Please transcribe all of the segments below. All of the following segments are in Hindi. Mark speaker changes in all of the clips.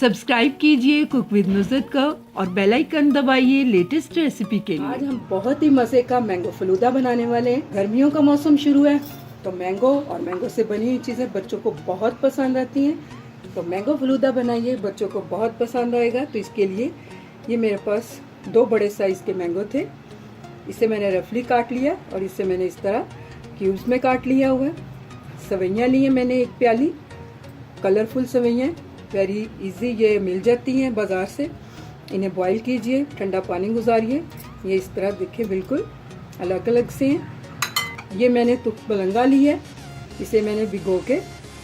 Speaker 1: सब्सक्राइब कीजिए कुक विद नुसरत का और बेल आइकन दबाइए लेटेस्ट रेसिपी के लिए।
Speaker 2: आज हम बहुत ही मज़े का मैंगो फलूदा बनाने वाले हैं। गर्मियों का मौसम शुरू है तो मैंगो और मैंगो से बनी हुई चीज़ें बच्चों को बहुत पसंद आती हैं। तो मैंगो फलूदा बनाइए, बच्चों को बहुत पसंद आएगा। तो इसके लिए ये मेरे पास 2 बड़े साइज़ के मैंगो थे। इसे मैंने रफली काट लिया और इसे मैंने इस तरह क्यूब्स में काट लिया हुआ है। सवैयाँ ली हैं मैंने 1 प्याली, कलरफुल सवैयाँ, वेरी इजी ये मिल जाती हैं बाज़ार से। इन्हें बॉईल कीजिए, ठंडा पानी गुजारिए। ये इस तरह दिखे बिल्कुल अलग अलग से हैं। ये मैंने तुकमलंगा ली है, इसे मैंने भिगो के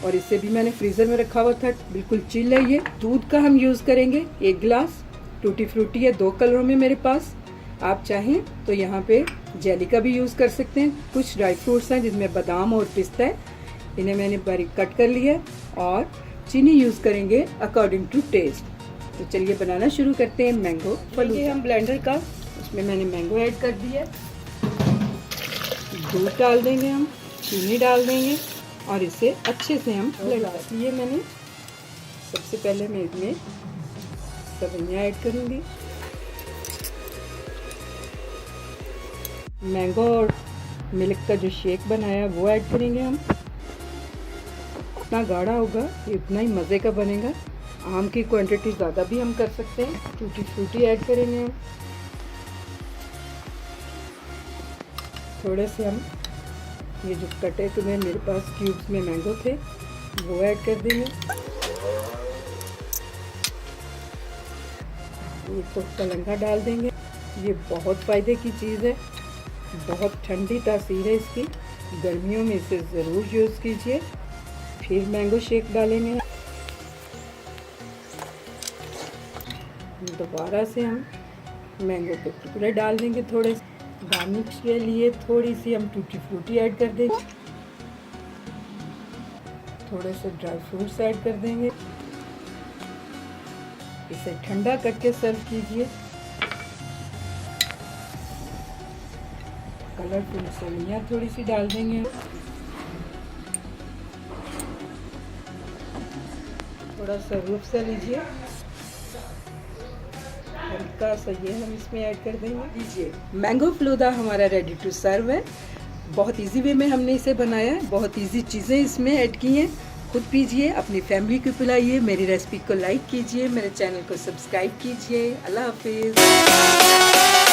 Speaker 2: और इसे भी मैंने फ्रीज़र में रखा हुआ था, बिल्कुल चिल है ये। दूध का हम यूज़ करेंगे 1 गिलास। टूटी फ्रूटी है 2 कलरों में मेरे पास, आप चाहें तो यहाँ पे जेली का भी यूज़ कर सकते हैं। कुछ ड्राई फ्रूट्स हैं जिसमें बादाम और पिस्ता है, इन्हें मैंने बारीक कट कर लिया और चीनी यूज़ करेंगे अकॉर्डिंग टू टेस्ट। तो चलिए बनाना शुरू करते हैं मैंगो फलूदा। हम ब्लेंडर का, उसमें मैंने मैंगो ऐड कर दिया, दूध डाल देंगे, हम चीनी डाल देंगे और इसे अच्छे से हम ब्लेंड कर लिए। मैंने सबसे पहले मैं इसमें सवैयाँ ऐड करूँगी। मैंगो और मिल्क का जो शेक बनाया वो ऐड करेंगे हम। जितना गाढ़ा होगा ये उतना ही मज़े का बनेगा। आम की क्वांटिटी ज़्यादा भी हम कर सकते हैं। टूटी फ्रूटी ऐड करेंगे हम। थोड़े से हम ये जो कटे हुए मेरे पास क्यूब्स में मैंगो थे वो ऐड कर देंगे। ये तो कलंगा डाल देंगे। ये बहुत फ़ायदे की चीज़ है, बहुत ठंडी तासीर है इसकी। गर्मियों में इसे ज़रूर यूज़ कीजिए। फिर मैंगो शेक डालेंगे। दोबारा से हम मैंगो के टुकड़े डाल देंगे। थोड़े गार्निश के लिए थोड़ी सी हम टूटी फ्रूटी ऐड कर देंगे। थोड़े से ड्राई फ्रूट्स ऐड कर देंगे। इसे ठंडा करके सर्व कीजिए। कलरफुल सवैयाँ थोड़ी सी डाल देंगे। थोड़ा सा रूप से लीजिए, हल्का सा ये हम इसमें ऐड कर देंगे। लीजिए, मैंगो फलूदा हमारा रेडी टू सर्व है। बहुत इजी वे में हमने इसे बनाया है, बहुत इजी चीज़ें इसमें ऐड की हैं। खुद पीजिए, अपनी फैमिली को पिलाइए। मेरी रेसिपी को लाइक कीजिए, मेरे चैनल को सब्सक्राइब कीजिए। अल्लाह हाफिज़।